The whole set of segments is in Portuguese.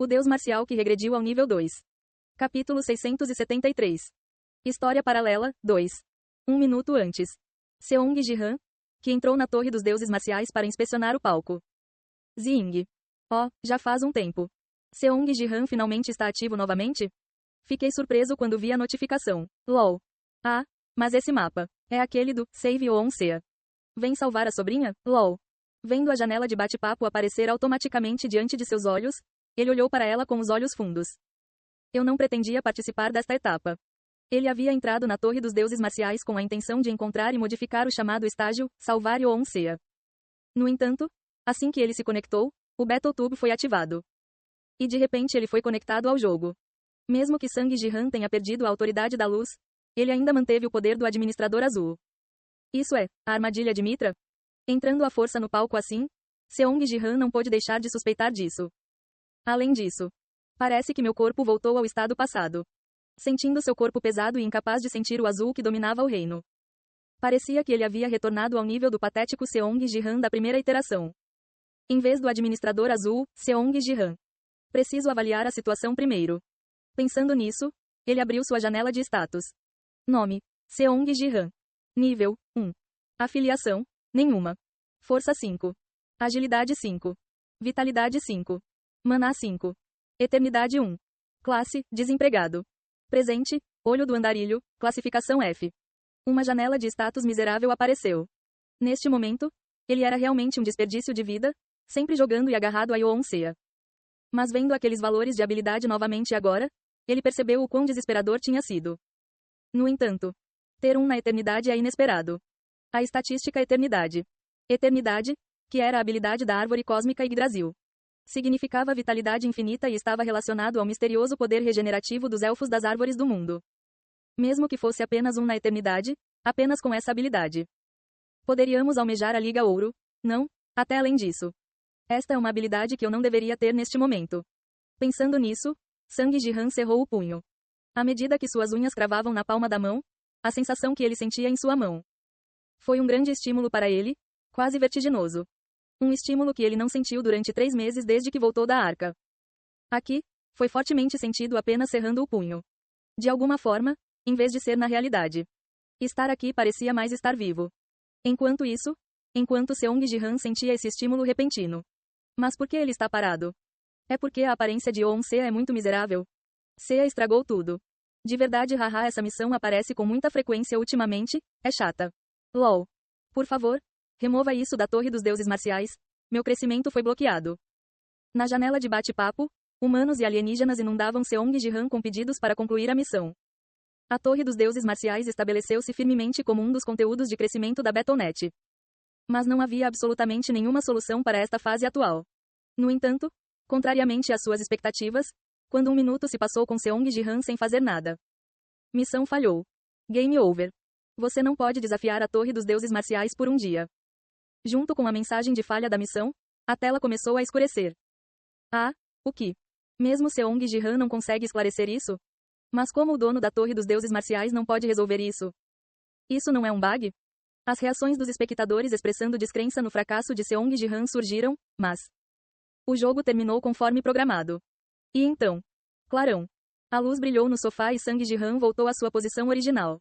O deus marcial que regrediu ao nível 2. Capítulo 673. História paralela, 2. Um minuto antes. Seong Ji-han, que entrou na Torre dos Deuses Marciais para inspecionar o palco. Zing. Oh, já faz um tempo. Seong Ji-han finalmente está ativo novamente? Fiquei surpreso quando vi a notificação. LOL. Ah, mas esse mapa. É aquele do Save Oonsea. Vem salvar a sobrinha? LOL. Vendo a janela de bate-papo aparecer automaticamente diante de seus olhos, ele olhou para ela com os olhos fundos. Eu não pretendia participar desta etapa. Ele havia entrado na Torre dos Deuses Marciais com a intenção de encontrar e modificar o chamado estágio, salvar Oonsea. No entanto, assim que ele se conectou, o Battletube foi ativado. E de repente ele foi conectado ao jogo. Mesmo que Sang Ji-han tenha perdido a autoridade da luz, ele ainda manteve o poder do Administrador Azul. Isso é, a armadilha de Mitra? Entrando à força no palco assim, Seong Ji-han não pôde deixar de suspeitar disso. Além disso, parece que meu corpo voltou ao estado passado. Sentindo seu corpo pesado e incapaz de sentir o azul que dominava o reino. Parecia que ele havia retornado ao nível do patético Seong Ji-han da primeira iteração. Em vez do Administrador Azul, Seong Ji-han. Preciso avaliar a situação primeiro. Pensando nisso, ele abriu sua janela de status. Nome: Seong Ji-han. Nível: 1. Afiliação: nenhuma. Força 5. Agilidade 5. Vitalidade 5. Maná 5. Eternidade 1. Classe: desempregado. Presente: olho do andarilho, classificação F. Uma janela de status miserável apareceu. Neste momento, ele era realmente um desperdício de vida, sempre jogando e agarrado a Oonsea. Mas vendo aqueles valores de habilidade novamente agora, ele percebeu o quão desesperador tinha sido. No entanto, ter um na eternidade é inesperado. A estatística eternidade. Eternidade, que era a habilidade da árvore cósmica Yggdrasil. Significava vitalidade infinita e estava relacionado ao misterioso poder regenerativo dos elfos das árvores do mundo. Mesmo que fosse apenas um na eternidade, apenas com essa habilidade. Poderíamos almejar a Liga Ouro, não? Até além disso. Esta é uma habilidade que eu não deveria ter neste momento. Pensando nisso, Sang Ji-han cerrou o punho. À medida que suas unhas cravavam na palma da mão, a sensação que ele sentia em sua mão. Foi um grande estímulo para ele, quase vertiginoso. Um estímulo que ele não sentiu durante 3 meses desde que voltou da arca. Aqui, foi fortemente sentido apenas cerrando o punho. De alguma forma, em vez de ser na realidade. Estar aqui parecia mais estar vivo. Enquanto Seong Ji-han sentia esse estímulo repentino. Mas por que ele está parado? É porque a aparência de Oonsea é muito miserável. Sea estragou tudo. De verdade, haha, essa missão aparece com muita frequência ultimamente, é chata. LOL. Por favor, remova isso da Torre dos Deuses Marciais. Meu crescimento foi bloqueado. Na janela de bate-papo, humanos e alienígenas inundavam Seong Ji-han com pedidos para concluir a missão. A Torre dos Deuses Marciais estabeleceu-se firmemente como um dos conteúdos de crescimento da Battle.net. Mas não havia absolutamente nenhuma solução para esta fase atual. No entanto, contrariamente às suas expectativas, quando um minuto se passou com Seong Ji-han sem fazer nada. Missão falhou. Game over. Você não pode desafiar a Torre dos Deuses Marciais por um dia. Junto com a mensagem de falha da missão, a tela começou a escurecer. Ah, o que? Mesmo Seong Ji-han não consegue esclarecer isso? Mas como o dono da Torre dos Deuses Marciais não pode resolver isso? Isso não é um bug? As reações dos espectadores expressando descrença no fracasso de Seong Ji-han surgiram, mas o jogo terminou conforme programado. E então, clarão. A luz brilhou no sofá e Sang Ji-han voltou à sua posição original.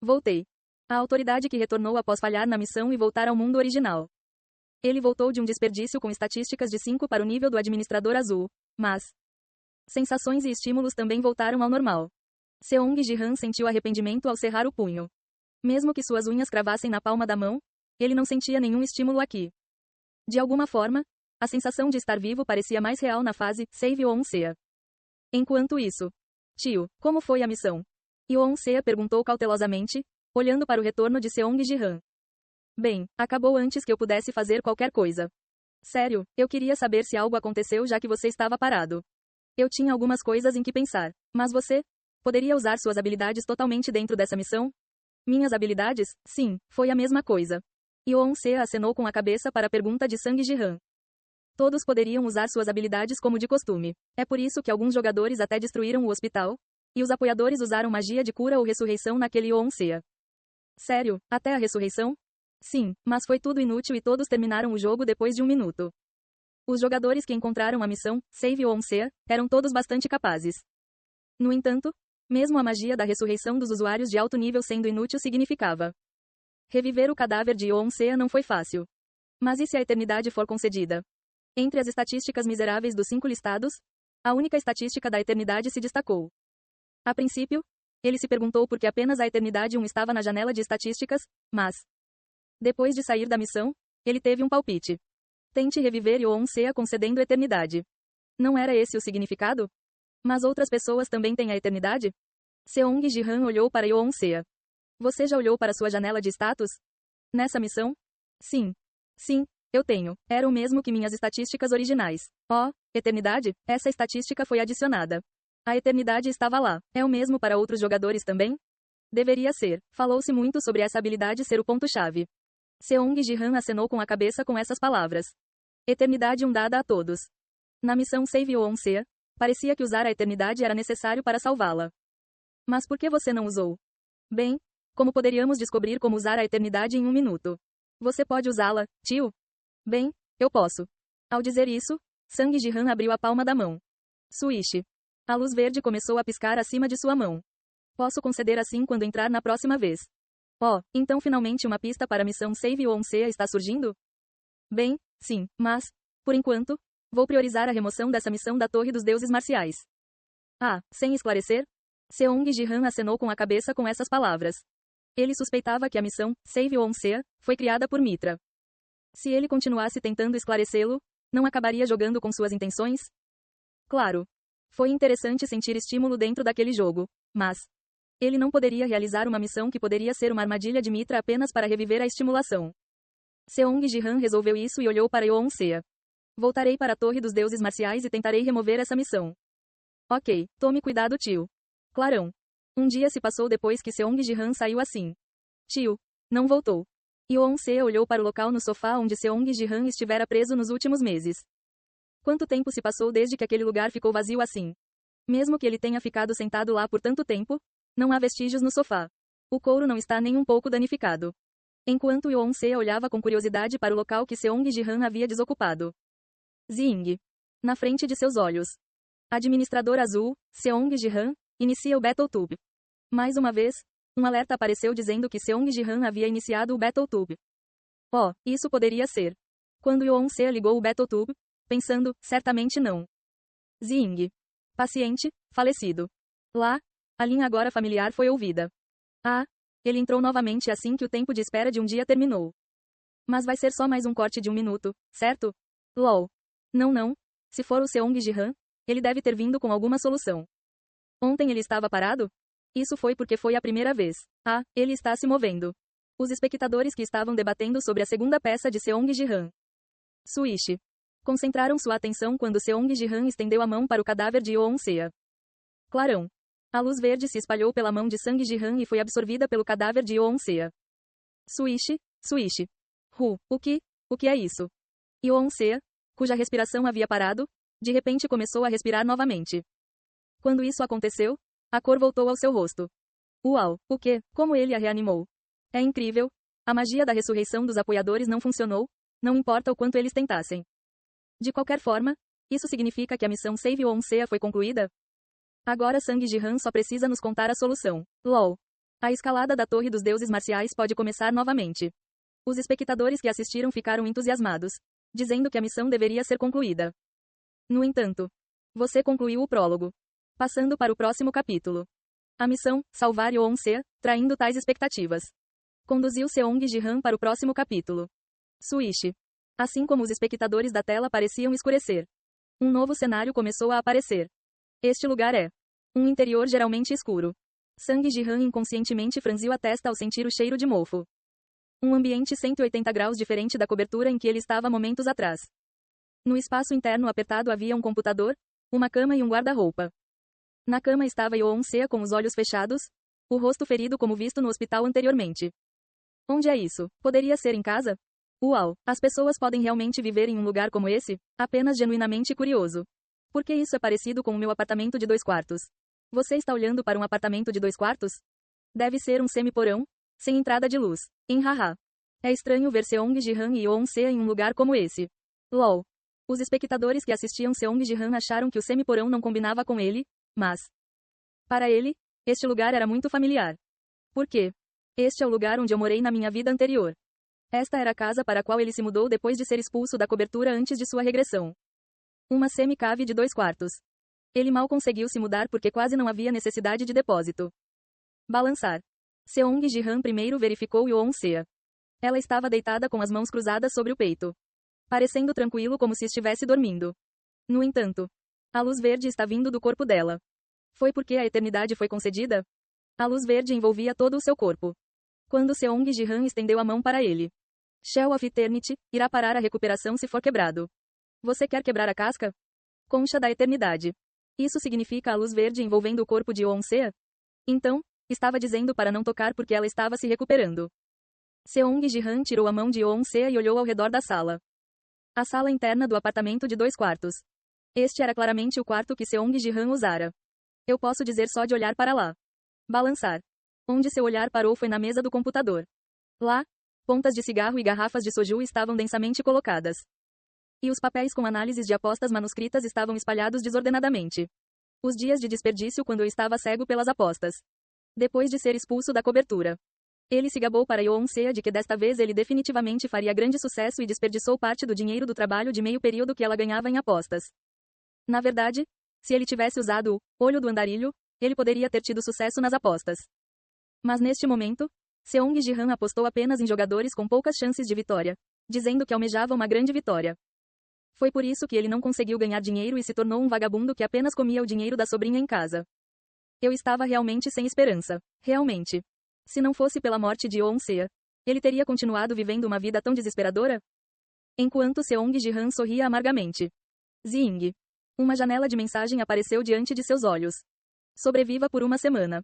Voltei. A autoridade que retornou após falhar na missão e voltar ao mundo original. Ele voltou de um desperdício com estatísticas de 5 para o nível do Administrador Azul, mas sensações e estímulos também voltaram ao normal. Seong Ji-han sentiu arrependimento ao cerrar o punho. Mesmo que suas unhas cravassem na palma da mão, ele não sentia nenhum estímulo aqui. De alguma forma, a sensação de estar vivo parecia mais real na fase Save Oonsea. Enquanto isso, tio, como foi a missão? Oonsea perguntou cautelosamente, olhando para o retorno de Seong Ji-han. Bem, acabou antes que eu pudesse fazer qualquer coisa. Sério, eu queria saber se algo aconteceu já que você estava parado. Eu tinha algumas coisas em que pensar, mas você poderia usar suas habilidades totalmente dentro dessa missão? Minhas habilidades? Sim, foi a mesma coisa. Oonsea acenou com a cabeça para a pergunta de Sang Ji-han. Todos poderiam usar suas habilidades como de costume. É por isso que alguns jogadores até destruíram o hospital, e os apoiadores usaram magia de cura ou ressurreição naquele Oonsea. Sério, até a ressurreição? Sim, mas foi tudo inútil e todos terminaram o jogo depois de 1 minuto. Os jogadores que encontraram a missão, Save Onsea, eram todos bastante capazes. No entanto, mesmo a magia da ressurreição dos usuários de alto nível sendo inútil significava reviver o cadáver de Onsea não foi fácil. Mas e se a eternidade for concedida? Entre as estatísticas miseráveis dos 5 listados, a única estatística da eternidade se destacou. A princípio, ele se perguntou por que apenas a eternidade 1 estava na janela de estatísticas, mas depois de sair da missão, ele teve um palpite. Tente reviver Onsea concedendo eternidade. Não era esse o significado? Mas outras pessoas também têm a eternidade? Seong Ji-han olhou para Onsea. Você já olhou para sua janela de status? Nessa missão? Sim. Sim, eu tenho. Era o mesmo que minhas estatísticas originais. Oh, eternidade? Essa estatística foi adicionada. A eternidade estava lá. É o mesmo para outros jogadores também? Deveria ser. Falou-se muito sobre essa habilidade ser o ponto-chave. Seong Ji-han acenou com a cabeça com essas palavras. Eternidade dada a todos. Na missão Save Onsea, parecia que usar a eternidade era necessário para salvá-la. Mas por que você não usou? Bem, como poderíamos descobrir como usar a eternidade em 1 minuto? Você pode usá-la, tio? Bem, eu posso. Ao dizer isso, Sang Ji-han abriu a palma da mão. Swish. A luz verde começou a piscar acima de sua mão. Posso conceder assim quando entrar na próxima vez. Oh, então finalmente uma pista para a missão Save Onsea está surgindo? Bem, sim, mas, por enquanto, vou priorizar a remoção dessa missão da Torre dos Deuses Marciais. Ah, sem esclarecer? Seong Ji-han acenou com a cabeça com essas palavras. Ele suspeitava que a missão, Save Onsea, foi criada por Mitra. Se ele continuasse tentando esclarecê-lo, não acabaria jogando com suas intenções? Claro. Foi interessante sentir estímulo dentro daquele jogo, mas ele não poderia realizar uma missão que poderia ser uma armadilha de Mitra apenas para reviver a estimulação. Seong Ji-han resolveu isso e olhou para Onsea. Voltarei para a Torre dos Deuses Marciais e tentarei remover essa missão. Ok, tome cuidado, tio. Clarão. Um dia se passou depois que Seong Ji-han saiu assim. Tio. Não voltou. Onsea olhou para o local no sofá onde Seong Ji-han estivera preso nos últimos meses. Quanto tempo se passou desde que aquele lugar ficou vazio assim? Mesmo que ele tenha ficado sentado lá por tanto tempo, não há vestígios no sofá. O couro não está nem um pouco danificado. Enquanto Onsea olhava com curiosidade para o local que Seong Ji-han havia desocupado. Zing. Na frente de seus olhos. Administrador azul, Seong Ji-han, inicia o Battletube. Mais uma vez, um alerta apareceu dizendo que Seong Ji-han havia iniciado o Battletube. Oh, isso poderia ser. Quando Onsea ligou o Battletube, pensando, certamente não. Zing. Paciente, falecido. Lá, a linha agora familiar foi ouvida. Ah, ele entrou novamente assim que o tempo de espera de um dia terminou. Mas vai ser só mais um corte de 1 minuto, certo? LOL. Não. Se for o Seong Ji-han, ele deve ter vindo com alguma solução. Ontem ele estava parado? Isso foi porque foi a primeira vez. Ah, ele está se movendo. Os espectadores que estavam debatendo sobre a segunda peça de Seong Ji-han. Swish. Concentraram sua atenção quando Seong Ji-han estendeu a mão para o cadáver de Onsea. Clarão. A luz verde se espalhou pela mão de Sang Ji-han e foi absorvida pelo cadáver de Onsea. Swish. O que é isso? Onsea, cuja respiração havia parado, de repente começou a respirar novamente. Quando isso aconteceu, a cor voltou ao seu rosto. Uau, o que? Como ele a reanimou? É incrível. A magia da ressurreição dos apoiadores não funcionou, não importa o quanto eles tentassem. De qualquer forma, isso significa que a missão Save Onsea foi concluída? Agora Sang Ji-han só precisa nos contar a solução. LOL. A escalada da Torre dos Deuses Marciais pode começar novamente. Os espectadores que assistiram ficaram entusiasmados, dizendo que a missão deveria ser concluída. No entanto, você concluiu o prólogo. Passando para o próximo capítulo. A missão, salvar Onsea, traindo tais expectativas. Conduziu Seong Ji-han para o próximo capítulo. Swish. Assim como os espectadores da tela pareciam escurecer. Um novo cenário começou a aparecer. Este lugar é um interior geralmente escuro. Sang Ji-han inconscientemente franziu a testa ao sentir o cheiro de mofo. Um ambiente 180 graus diferente da cobertura em que ele estava momentos atrás. No espaço interno apertado havia um computador, uma cama e um guarda-roupa. Na cama estava Onsea com os olhos fechados, o rosto ferido como visto no hospital anteriormente. Onde é isso? Poderia ser em casa? Uau, as pessoas podem realmente viver em um lugar como esse? Apenas genuinamente curioso. Por que isso é parecido com o meu apartamento de 2 quartos? Você está olhando para um apartamento de 2 quartos? Deve ser um semi-porão, sem entrada de luz. Haha. É estranho ver Seong Ji-han e Onsea em um lugar como esse. LOL. Os espectadores que assistiam Seong Ji-han acharam que o semi-porão não combinava com ele, mas, para ele, este lugar era muito familiar. Por quê? Este é o lugar onde eu morei na minha vida anterior. Esta era a casa para a qual ele se mudou depois de ser expulso da cobertura antes de sua regressão. Uma semi-cave de 2 quartos. Ele mal conseguiu se mudar porque quase não havia necessidade de depósito. Balançar. Seong Ji-han primeiro verificou Yoon-sea. Ela estava deitada com as mãos cruzadas sobre o peito, parecendo tranquilo como se estivesse dormindo. No entanto, a luz verde está vindo do corpo dela. Foi porque a eternidade foi concedida? A luz verde envolvia todo o seu corpo. Quando Seong Ji-han estendeu a mão para ele. Shell of Eternity, irá parar a recuperação se for quebrado. Você quer quebrar a casca? Concha da eternidade. Isso significa a luz verde envolvendo o corpo de Yoon-sea? Então, estava dizendo para não tocar porque ela estava se recuperando. Seong Ji-han tirou a mão de Yoon-sea e olhou ao redor da sala. A sala interna do apartamento de 2 quartos. Este era claramente o quarto que Seong Ji-han usara. Eu posso dizer só de olhar para lá. Balançar. Onde seu olhar parou foi na mesa do computador. Lá, pontas de cigarro e garrafas de soju estavam densamente colocadas. E os papéis com análises de apostas manuscritas estavam espalhados desordenadamente. Os dias de desperdício quando eu estava cego pelas apostas. Depois de ser expulso da cobertura. Ele se gabou para Yoon-sea de que desta vez ele definitivamente faria grande sucesso e desperdiçou parte do dinheiro do trabalho de meio período que ela ganhava em apostas. Na verdade, se ele tivesse usado o olho do andarilho, ele poderia ter tido sucesso nas apostas. Mas neste momento, Seong Ji-han apostou apenas em jogadores com poucas chances de vitória, dizendo que almejava uma grande vitória. Foi por isso que ele não conseguiu ganhar dinheiro e se tornou um vagabundo que apenas comia o dinheiro da sobrinha em casa. Eu estava realmente sem esperança. Realmente. Se não fosse pela morte de Yoon-sea, ele teria continuado vivendo uma vida tão desesperadora? Enquanto Seong Ji-han sorria amargamente. Zing. Uma janela de mensagem apareceu diante de seus olhos. Sobreviva por uma semana.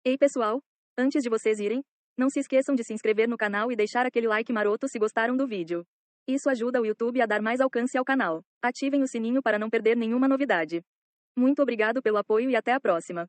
Ei pessoal, antes de vocês irem, não se esqueçam de se inscrever no canal e deixar aquele like maroto se gostaram do vídeo. Isso ajuda o YouTube a dar mais alcance ao canal. Ativem o sininho para não perder nenhuma novidade. Muito obrigado pelo apoio e até a próxima.